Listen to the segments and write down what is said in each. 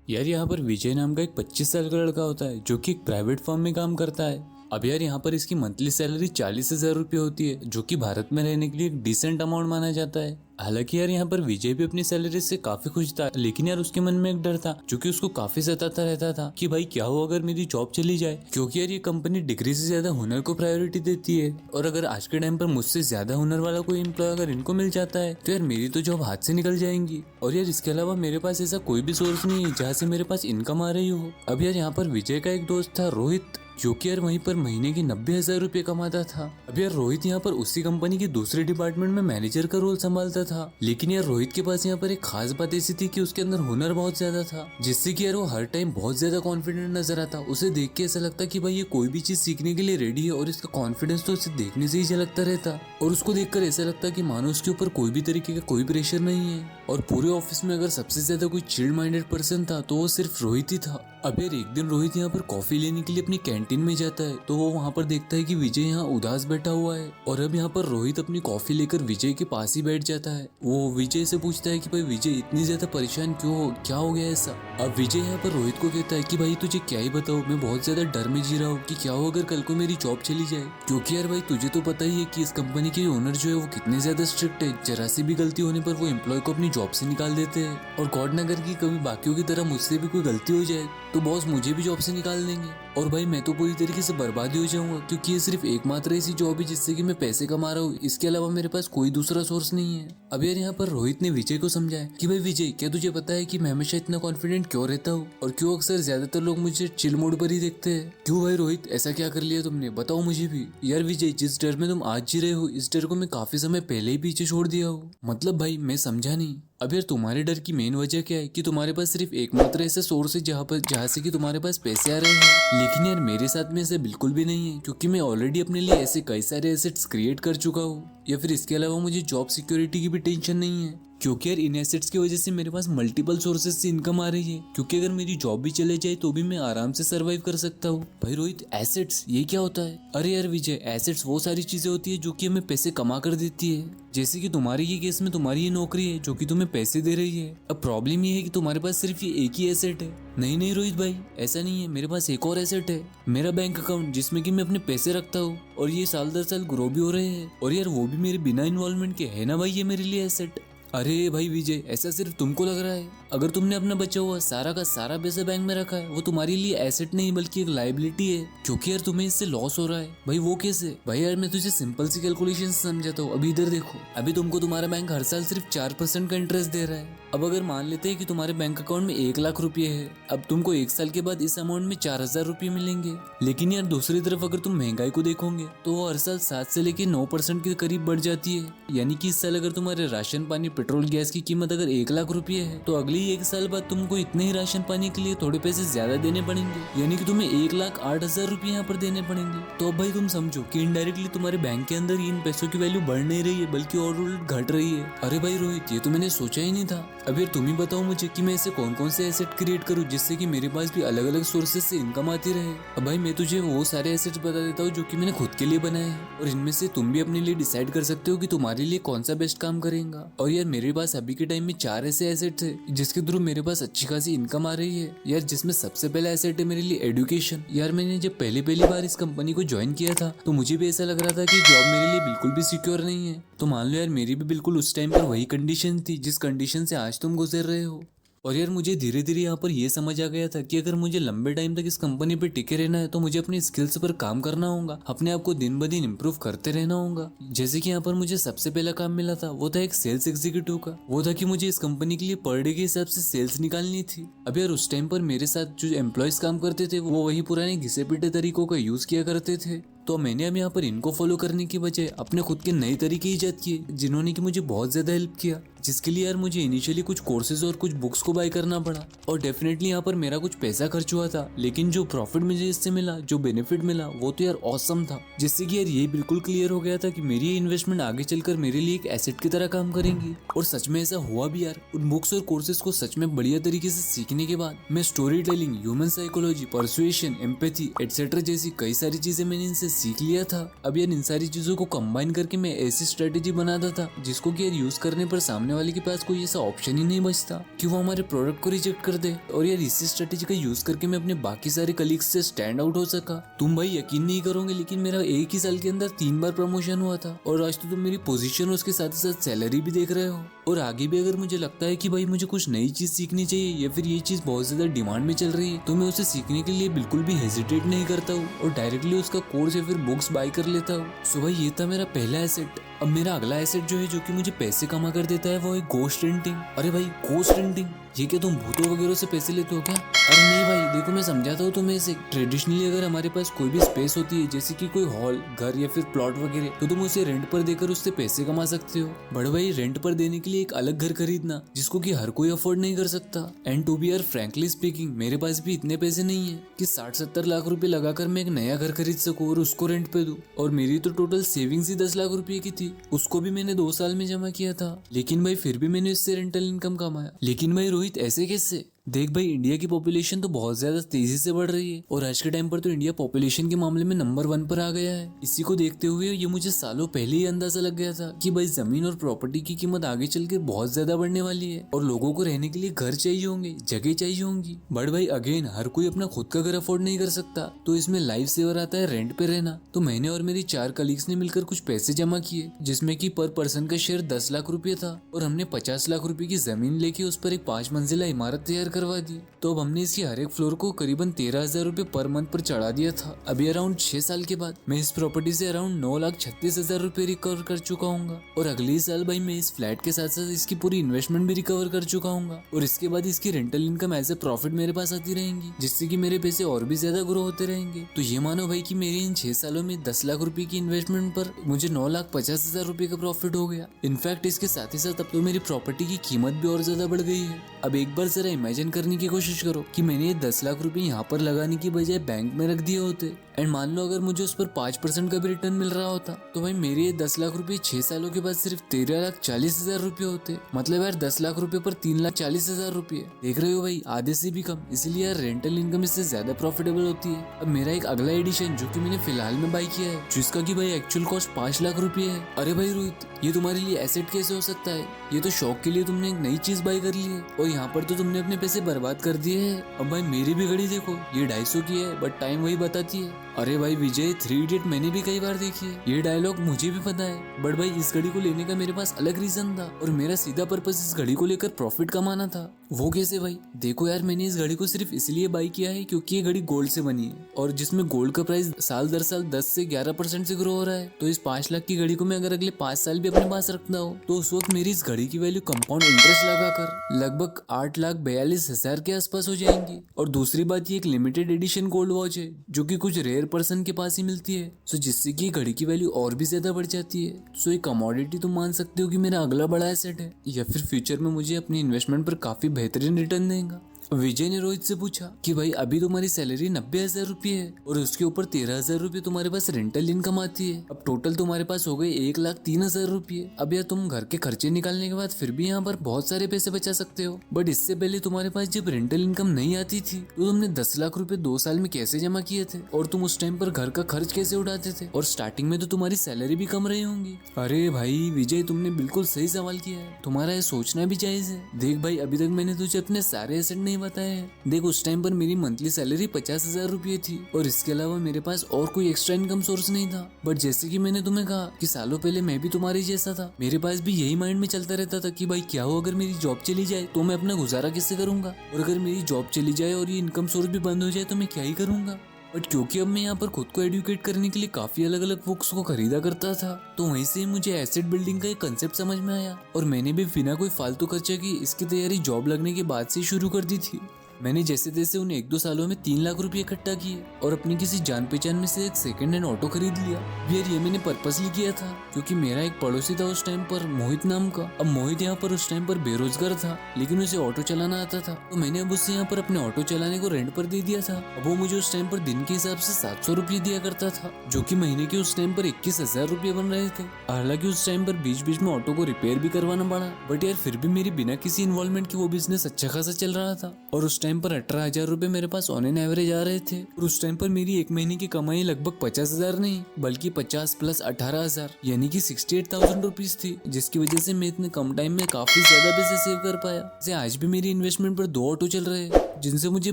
यार यहाँ पर विजय नाम का एक 25 साल का लड़का होता है जो कि एक प्राइवेट फर्म में काम करता है। अब यार यहाँ पर इसकी मंथली सैलरी 40,000 रुपये होती है, जो कि भारत में रहने के लिए एक डिसेंट अमाउंट माना जाता है। हालांकि यार यहाँ पर विजय भी अपनी सैलरी से काफी खुश था, लेकिन यार उसके मन में एक डर था जो कि उसको काफी सताता रहता था कि भाई क्या हो अगर मेरी जॉब चली जाए, क्योंकि यार ये कंपनी डिग्री से ज्यादा हुनर को प्रायोरिटी देती है। और अगर आज के टाइम पर मुझसे ज्यादा हुनर वाला कोई एम्प्लॉय अगर इनको मिल जाता है तो यार मेरी तो जॉब हाथ से निकल जाएंगी। और यार इसके अलावा मेरे पास ऐसा कोई भी सोर्स नहीं है जहाँ से मेरे पास इनकम आ रही हो। अब यार यहाँ पर विजय का एक दोस्त था रोहित, जो कि यार वहीं पर महीने की 90,000 रुपये कमाता था। अब यार रोहित यहाँ पर उसी कंपनी के दूसरे डिपार्टमेंट में मैनेजर का रोल संभालता था, लेकिन यार रोहित के पास यहाँ पर एक खास बात ऐसी थी कि उसके अंदर हुनर बहुत ज्यादा था, जिससे कि यार वो हर टाइम बहुत ज्यादा कॉन्फिडेंट नजर आता। उसे देख के ऐसा लगता कि भाई ये कोई भी चीज सीखने के लिए रेडी है, और इसका कॉन्फिडेंस तो उसे देखने से ही झलकता रहता। और उसको देखकर ऐसा लगता कि मानो उसके ऊपर कोई भी तरीके का कोई प्रेशर नहीं है। और पूरे ऑफिस में अगर सबसे ज्यादा कोई चिल्ड माइंडेड पर्सन था तो वो सिर्फ रोहित ही था। अब यार एक दिन रोहित यहाँ पर कॉफी लेने के लिए अपनी कैंटीन में जाता है, तो वो वहाँ पर देखता है कि विजय यहाँ उदास बैठा हुआ है। और अब यहाँ पर रोहित अपनी कॉफी लेकर विजय के पास ही बैठ जाता है। वो विजय से पूछता है कि भाई विजय इतनी ज्यादा परेशान क्यों हो, क्या हो गया ऐसा। अब विजय यहाँ पर रोहित को कहता है कि भाई तुझे क्या ही बताऊं, मैं बहुत ज्यादा डर में जी रहा हूँ कि क्या हो अगर कल को मेरी जॉब चली जाए, क्योंकि यार भाई तुझे तो पता ही है कि इस कंपनी के ओनर जो है वो कितने ज्यादा स्ट्रिक्ट है। जरा सी भी गलती होने पर वो एम्प्लॉय को अपनी जॉब से निकाल देते हैं। और गॉड ना करे कि कभी बाकियों की तरह मुझसे भी कोई गलती हो जाए तो बॉस मुझे भी जॉब से निकाल देंगे, और भाई मैं तो पूरी तरीके से बर्बाद ही हो जाऊंगा, क्योंकि ये सिर्फ एकमात्र ऐसी जॉब है जिससे कि मैं पैसे कमा रहा हूँ। इसके अलावा मेरे पास कोई दूसरा सोर्स नहीं है। अब यार यहाँ पर रोहित ने विजय को समझाया कि भाई विजय, क्या तुझे पता है कि मैं हमेशा इतना कॉन्फिडेंट क्यों रहता हूँ, और क्यों अक्सर ज्यादातर लोग मुझे चिल मोड पर ही देखते हैं। क्यों भाई रोहित, ऐसा क्या कर लिया तुमने, बताओ मुझे भी। यार विजय, जिस डर में तुम आज जी रहे हो इस डर को मैं काफी समय पहले ही पीछे छोड़ दिया हूँ। मतलब भाई मैं समझा नहीं। अब यार तुम्हारे डर की मेन वजह क्या है कि तुम्हारे पास सिर्फ एकमात्र ऐसा सोर्स है जहाँ से कि तुम्हारे पास पैसे आ रहे हैं, लेकिन यार मेरे साथ में ऐसा बिल्कुल भी नहीं है, क्योंकि मैं ऑलरेडी अपने लिए ऐसे कई सारे एसेट्स क्रिएट कर चुका हूँ। या फिर इसके अलावा मुझे जॉब सिक्योरिटी की भी टेंशन नहीं है, क्योंकि यार इन एसेट्स की वजह से मेरे पास मल्टीपल सोर्सेज से इनकम आ रही है, क्योंकि अगर मेरी जॉब भी चले जाए तो भी मैं आराम से सरवाइव कर सकता हूँ। भाई रोहित, एसेट्स ये क्या होता है। अरे यार विजय, एसेट्स वो सारी चीजें होती है जो कि हमें पैसे कमा कर देती है, जैसे कि तुम्हारी ये केस में तुम्हारी ये नौकरी है जो कि तुम्हें पैसे दे रही है। अब प्रॉब्लम ये है कि तुम्हारे पास सिर्फ ये एक ही एसेट है। नहीं नहीं रोहित भाई, ऐसा नहीं है, मेरे पास एक और एसेट है, मेरा बैंक अकाउंट, जिसमें कि मैं अपने पैसे रखता हूँ, और ये साल दर साल ग्रो भी हो रहे हैं, और यार वो भी मेरे बिना इन्वॉल्वमेंट के है ना भाई, ये मेरे लिए एसेट। अरे भाई विजय, ऐसा सिर्फ तुमको लग रहा है। अगर तुमने अपना बचा हुआ सारा का सारा पैसा बैंक में रखा है, वो तुम्हारे लिए एसेट नहीं बल्कि एक लायबिलिटी है, क्योंकि यार तुम्हें इससे लॉस हो रहा है। भाई वो कैसे। भाई यार मैं तुझे सिंपल सी कैलकुलेशन समझाता हूँ। अभी इधर देखो, अभी तुमको तुम्हारा बैंक हर साल सिर्फ 4% का इंटरेस्ट दे रहा है। अब अगर मान लेते हैं कि तुम्हारे बैंक अकाउंट में 1,00,000 रुपये है, अब तुमको 1 साल के बाद इस अमाउंट में 4,000 रुपये मिलेंगे। लेकिन यार दूसरी तरफ अगर तुम महंगाई को देखोगे तो वो हर साल 7 से लेके 9% के करीब बढ़ जाती है। यानी कि इस साल अगर तुम्हारे राशन पानी पेट्रोल गैस की कीमत अगर 1,00,000 रुपये है, तो अगले 1 साल बाद तुमको इतने ही राशन पानी के लिए थोड़े पैसे ज्यादा देने पड़ेंगे, यानी कि तुम्हें 1,08,000 रुपये यहाँ पर देने पड़ेंगे। तो अब भाई तुम समझो कि इनडायरेक्टली तुम्हारे बैंक के अंदर इन पैसों की वैल्यू बढ़ नहीं रही है बल्कि और उल्ट घट रही है। अरे भाई रोहित, ये तो मैंने सोचा ही नहीं था। अब यार तुम ही बताओ मुझे कि मैं ऐसे कौन कौन से एसेट क्रिएट करूँ जिससे कि मेरे पास भी अलग अलग सोर्सेज से इनकम आती रहे। अब भाई मैं तुझे वो सारे एसेट्स बता देता हूँ जो कि मैंने खुद के लिए बनाए हैं, और इनमें से तुम भी अपने लिए डिसाइड कर सकते हो कि तुम्हारे लिए कौन सा बेस्ट काम करेगा। और यार मेरे पास अभी के टाइम में 4 ऐसे एसेट्स है जिसके थ्रू मेरे पास अच्छी खासी इनकम आ रही है। यार जिसमें सबसे पहला एसेट है मेरे लिए एजुकेशन। यार मैंने जब पहली बार इस कंपनी को ज्वाइन किया था तो मुझे भी ऐसा लग रहा था कि जॉब मेरे लिए बिल्कुल भी सिक्योर नहीं है। तो मान लो यार मेरी भी बिल्कुल उस टाइम पर वही कंडीशन थी जिस कंडीशन से आज तुम गुजर रहे हो। और यार मुझे धीरे धीरे यहाँ पर यह समझ आ गया था कि अगर मुझे लंबे टाइम तक इस कंपनी पे टिके रहना है तो मुझे अपनी स्किल्स पर काम करना होगा, अपने आप को दिन ब दिन इम्प्रूव करते रहना होगा। जैसे कि यहाँ पर मुझे सबसे पहला काम मिला था वो था एक सेल्स एग्जीक्यूटिव का। वो था कि मुझे इस कंपनी के लिए पर डे के हिसाब से सेल्स निकालनी थी। अब यार उस टाइम पर मेरे साथ जो एम्प्लॉयज काम करते थे वो वही पुराने घिसे पिटे तरीकों का यूज किया करते थे। तो मैंने अब यहाँ पर इनको फॉलो करने की बजाय अपने खुद के नए तरीके ईजाद किए, जिन्होंने कि मुझे बहुत ज्यादा हेल्प किया, जिसके लिए यार मुझे इनिशियली कुछ कोर्सेज और कुछ बुक्स को बाय करना पड़ा। और डेफिनेटली यहाँ पर मेरा कुछ पैसा खर्च हुआ था, लेकिन जो प्रॉफिट मुझे इससे मिला, जो बेनिफिट मिला, वो तो यार ऑसम था। जिससे कि यार ये बिल्कुल क्लियर हो गया था कि मेरी इन्वेस्टमेंट आगे चलकर मेरे लिए एक एसेट की तरह काम करेंगी। और सच में ऐसा हुआ भी यार। उन बुक्स और कोर्सेज को सच में बढ़िया तरीके से सीखने के बाद मैं story telling, human psychology, persuasion, empathy etcetera जैसी कई सारी चीजें मैंने इनसे सीख लिया था। अब यार इन सारी चीजों को कंबाइन करके मैं ऐसी स्ट्रेटेजी बनाता था जिसको कि यार यूज करने पर सामने वाले के पास कोई ऐसा ऑप्शन ही नहीं बचता कि वो हमारे प्रोडक्ट को रिजेक्ट कर दे। और यार इसी स्ट्रेटेजी का यूज करके मैं अपने बाकी सारे कलीग्स से स्टैंड आउट हो सका। तुम भाई यकीन नहीं करोगे, लेकिन मेरा एक ही साल के अंदर 3 बार प्रमोशन हुआ था। और आज तो तुम मेरी पोजीशन उसके साथ ही साथ सैलरी भी देख रहे हो। और आगे भी अगर मुझे लगता है कि भाई मुझे कुछ नई चीज सीखनी चाहिए या फिर ये चीज बहुत ज्यादा डिमांड में चल रही है, तो मैं उसे सीखने के लिए बिल्कुल भी हेजिटेट नहीं करता हूँ और डायरेक्टली उसका कोर्स या फिर बुक्स बाय कर लेता हूँ। सो भाई ये था मेरा पहला एसेट। अब मेरा अगला एसेट जो है, जो कि मुझे पैसे कमा कर देता है, वो है गोस्ट रेंटिंग। अरे भाई गोस्ट रेंटिंग, ये क्या तुम भूतों वगैरह से पैसे लेते हो क्या? अरे नहीं भाई, देखो मैं समझाता हूँ तुम्हें इसे। ट्रेडिशनली अगर हमारे पास कोई भी स्पेस होती है, जैसे कि कोई हॉल, घर या फिर प्लॉट वगैरह, तो तुम उसे रेंट पर देकर उससे पैसे कमा सकते हो। बड़े भाई रेंट पर देने के लिए एक अलग घर खरीदना, जिसको कि हर कोई अफोर्ड नहीं कर सकता। And to be are frankly speaking, मेरे पास भी इतने पैसे नहीं है कि 60-70 लाख रुपए लगाकर मैं एक नया घर खरीद सकूं और उसको रेंट पे दूं। और मेरी तो टोटल सेविंग्स ही 10 लाख रुपए की थी, उसको भी मैंने 2 साल में जमा किया था। लेकिन भाई फिर भी मैंने इससे रेंटल इनकम कमाया। लेकिन भाई रोहित ऐसे कैसे? देख भाई, इंडिया की पॉपुलेशन तो बहुत ज्यादा तेजी से बढ़ रही है और आज के टाइम पर तो इंडिया पॉपुलेशन के मामले में नंबर 1 पर आ गया है। इसी को देखते हुए ये मुझे सालों पहले ही अंदाजा लग गया था कि भाई जमीन और प्रॉपर्टी की कीमत आगे चलकर बहुत ज्यादा बढ़ने वाली है और लोगों को रहने के लिए घर चाहिए होंगे, जगह चाहिए होंगी। बट भाई अगेन, हर कोई अपना खुद का घर अफोर्ड नहीं कर सकता, तो इसमें लाइफ सेवर आता है रेंट पे रहना। तो मैंने और मेरी 4 कलीग्स ने मिलकर कुछ पैसे जमा किए, जिसमें कि पर पर्सन का शेयर 10 लाख रुपये था और हमने 50 लाख रुपए की जमीन लेके उस पर एक 5 मंजिला इमारत तैयार करवा दी। तो अब हमने इसकी हर एक फ्लोर को करीबन 13,000 रुपए पर मंथ पर चढ़ा दिया था। अभी अराउंड 6 साल के बाद मैं इस प्रॉपर्टी से अराउंड 9,36,000 रुपए रिकवर कर चुका हूँ। और अगले साल भाई मैं इस फ्लैट के साथ साथ इसकी पूरी इन्वेस्टमेंट भी रिकवर कर चुका हूँ। और इसके बाद इसकी rental income as a profit मेरे पास आती रहेंगी, जिससे कि मेरे पैसे और भी ज्यादा ग्रो होते रहेंगे। तो ये मानो भाई कि मेरे इन 6 सालों में 10 लाख रुपए की इन्वेस्टमेंट पर मुझे 9,50,000 रुपए का प्रॉफिट हो गया। इनफैक्ट इसके साथ ही साथ अब तो मेरी प्रॉपर्टी की कीमत भी और ज्यादा बढ़ गई है। अब एक बार जरा इमेजिन करने की कोशिश करो कि मैंने ये 10 लाख रुपए यहाँ पर लगाने की बजाय बैंक में रख दिए होते, एंड मान लो अगर मुझे उस पर 5% का भी रिटर्न मिल रहा होता, तो भाई मेरे ये 10 लाख रुपए 6 सालों के बाद सिर्फ 13,40,000 रुपए होते। मतलब यार 10 लाख रुपए पर 3,40,000 रुपए, देख रहे हो भाई, आधे से भी कम। इसलिए यार रेंटल इनकम इससे ज्यादा प्रॉफिटेबल होती है। अब मेरा एक अगला एडिशन जो कि मैंने फिलहाल में बाई किया है, जिसका की भाई एक्चुअल कॉस्ट 5 लाख रुपए है। अरे भाई रोहित, ये तुम्हारे लिए एसेट कैसे हो सकता है? ये तो शौक के लिए तुमने एक नई चीज बाई कर ली है और यहाँ पर तो तुमने अपने पैसे बर्बाद कर दिए हैं। अब भाई मेरी भी घड़ी देखो, ये 250 की है बट टाइम वही बताती है। अरे भाई विजय, 3 इडियट मैंने भी कई बार देखी है, ये डायलॉग मुझे भी पता है। बट भाई इस घड़ी को लेने का मेरे पास अलग रीजन था और मेरा सीधा पर्पस इस घड़ी को लेकर प्रॉफिट कमाना था। वो कैसे भाई? देखो यार, मैंने इस घड़ी को सिर्फ इसलिए बाई किया है क्योंकि ये घड़ी गोल्ड से बनी है और जिसमें गोल्ड का प्राइस साल दर साल 10 से 11% से ग्रो हो रहा है। तो इस 5 लाख की घड़ी को मैं अगर अगले 5 साल भी अपने पास रखता हूँ, तो उस वक्त मेरी इस घड़ी की वैल्यू कंपाउंड इंटरेस्ट लगाकर लगभग 8,42,000 के आसपास हो जाएंगी। और दूसरी बात, ये एक लिमिटेड एडिशन गोल्ड वॉच है जो कि कुछ रेयर पर्सन के पास ही मिलती है, सो जिससे कि घड़ी की वैल्यू और भी ज्यादा बढ़ जाती है। सो ये कमोडिटी तुम मान सकते हो कि मेरा अगला बड़ा एसेट है या फिर फ्यूचर में मुझे अपनी इन्वेस्टमेंट पर काफी बेहतरीन रिटर्न देगा। विजय ने रोहित से पूछा कि भाई अभी तुम्हारी सैलरी 90,000 रुपये है और उसके ऊपर 13,000 रुपये तुम्हारे पास रेंटल इनकम आती है। अब टोटल तुम्हारे पास हो गए 1,03,000 रुपये। अब यार तुम घर के खर्चे निकालने के बाद फिर भी यहाँ पर बहुत सारे पैसे बचा सकते हो। बट इससे पहले तुम्हारे पास जब रेंटल इनकम नहीं आती थी, तो तुमने 10 लाख रुपए 2 साल में कैसे जमा किए थे और तुम उस टाइम पर घर का खर्च कैसे उठाते थे? और स्टार्टिंग में तो तुम्हारी सैलरी भी कम रही होंगी। अरे भाई विजय, तुमने बिल्कुल सही सवाल किया है, तुम्हारा ये सोचना भी जायज है। देख भाई, अभी तक मैंने तुझे अपने सारे एसेट नहीं बताए हैं। देख, उस टाइम पर मेरी मंथली सैलरी 50,000 रुपये थी और इसके अलावा मेरे पास और कोई एक्स्ट्रा इनकम सोर्स नहीं था। बट जैसे कि मैंने तुम्हें कहा कि सालों पहले मैं भी तुम्हारे जैसा था, मेरे पास भी यही माइंड में चलता रहता था कि भाई क्या हो अगर मेरी जॉब चली जाए तो मैं अपना गुजारा कैसे करूंगा, और अगर मेरी जॉब चली जाए और ये इनकम सोर्स भी बंद हो जाए तो मैं क्या ही करूंगा। बट क्योंकि अब मैं यहाँ पर खुद को एडुकेट करने के लिए काफी अलग अलग बुक्स को खरीदा करता था, तो वहीं से मुझे एसेट बिल्डिंग का एक कंसेप्ट समझ में आया और मैंने भी बिना कोई फालतू खर्चा की इसकी तैयारी जॉब लगने के बाद से शुरू कर दी थी। मैंने जैसे तैसे उन 1-2 सालों में 3 लाख रुपए इकट्ठा किए और अपनी किसी जान पहचान में से एक सेकंड हैंड ऑटो खरीद लिया। यार ये मैंने पर्पसली किया था क्योंकि मेरा एक पड़ोसी था उस टाइम पर, मोहित नाम का। अब मोहित यहाँ पर उस टाइम पर बेरोजगार था, लेकिन उसे ऑटो चलाना आता था, तो मैंने अब उससे यहाँ पर अपने ऑटो चलाने को रेंट पर दे दिया था। अब वो मुझे उस टाइम पर दिन के हिसाब से 700 रुपये दिया करता था, जो कि महीने के उस टाइम पर 21,000 रुपये बन रहे थे। हालांकि उस टाइम पर बीच बीच में ऑटो को रिपेयर भी करवाना पड़ा, बट यार फिर भी मेरी बिना किसी इन्वॉल्वमेंट के वो बिजनेस अच्छा खासा चल रहा था। और उस टाइम पर 18,000 रुपए मेरे पास ऑन एन एवरेज आ रहे थे और उस टाइम पर मेरी एक महीने की कमाई लगभग 50,000 नहीं बल्कि 50 प्लस 18,000 यानी कि 68,000 रुपीज थी, जिसकी वजह से मैं इतने कम टाइम में काफी ज्यादा पैसे सेव कर पाया। जैसे आज भी मेरी इन्वेस्टमेंट पर 2 ऑटो चल रहे हैं जिनसे मुझे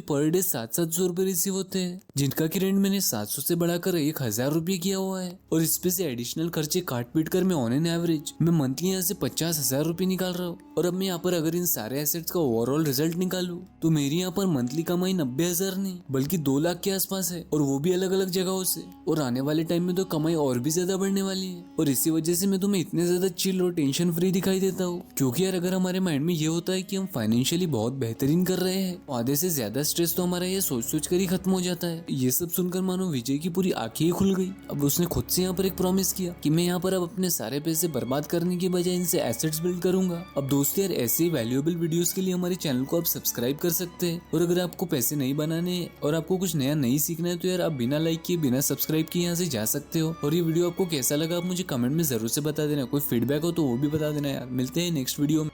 पर डे 700 रुपए रिसीव होते हैं, जिनका की रेंट मैंने 700 से बढ़ाकर 1,000 रुपये किया हुआ है और इस पे से एडिशनल खर्चे काट पीट कर मैं ऑन एन एवरेज मैं मंथली यहाँ से 50,000 रुपये निकाल रहा हूँ। और अब मैं यहाँ पर अगर इन सारे एसेट्स का ओवरऑल रिजल्ट निकालूं तो मेरी यहाँ पर मंथली कमाई 90,000 नहीं बल्कि 2 लाख के आसपास है और वो भी अलग अलग जगहों से। और आने वाले टाइम में तो कमाई और भी ज्यादा बढ़ने वाली है और इसी वजह से मैं तुम्हें इतने ज्यादा चिल और टेंशन फ्री दिखाई देता हूँ। क्योंकि यार अगर हमारे माइंड में ये होता है कि हम फाइनेंशियली बहुत बेहतरीन कर रहे हैं, आधे से ज्यादा स्ट्रेस तो हमारा ये सोच सोच कर ही खत्म हो जाता है। ये सब सुनकर मानो विजय की पूरी आंखें ही खुल गई। अब उसने खुद से यहाँ पर एक प्रॉमिस किया कि मैं यहाँ पर अब अपने सारे पैसे बर्बाद करने की बजाय इनसे एसेट्स बिल्ड करूंगा। अब दोस्त यार ऐसे वैल्यूएबल वीडियोस के लिए हमारे चैनल को आप सब्सक्राइब कर सकते हैं और अगर आपको पैसे नहीं बनाने और आपको कुछ नया नहीं सीखना है तो यार आप बिना लाइक किए बिना सब्सक्राइब किए यहाँ से जा सकते हो। और ये वीडियो आपको कैसा लगा आप मुझे कमेंट में जरूर से बता देना। कोई फीडबैक हो तो वो भी बता देना यार। मिलते हैं नेक्स्ट वीडियो में।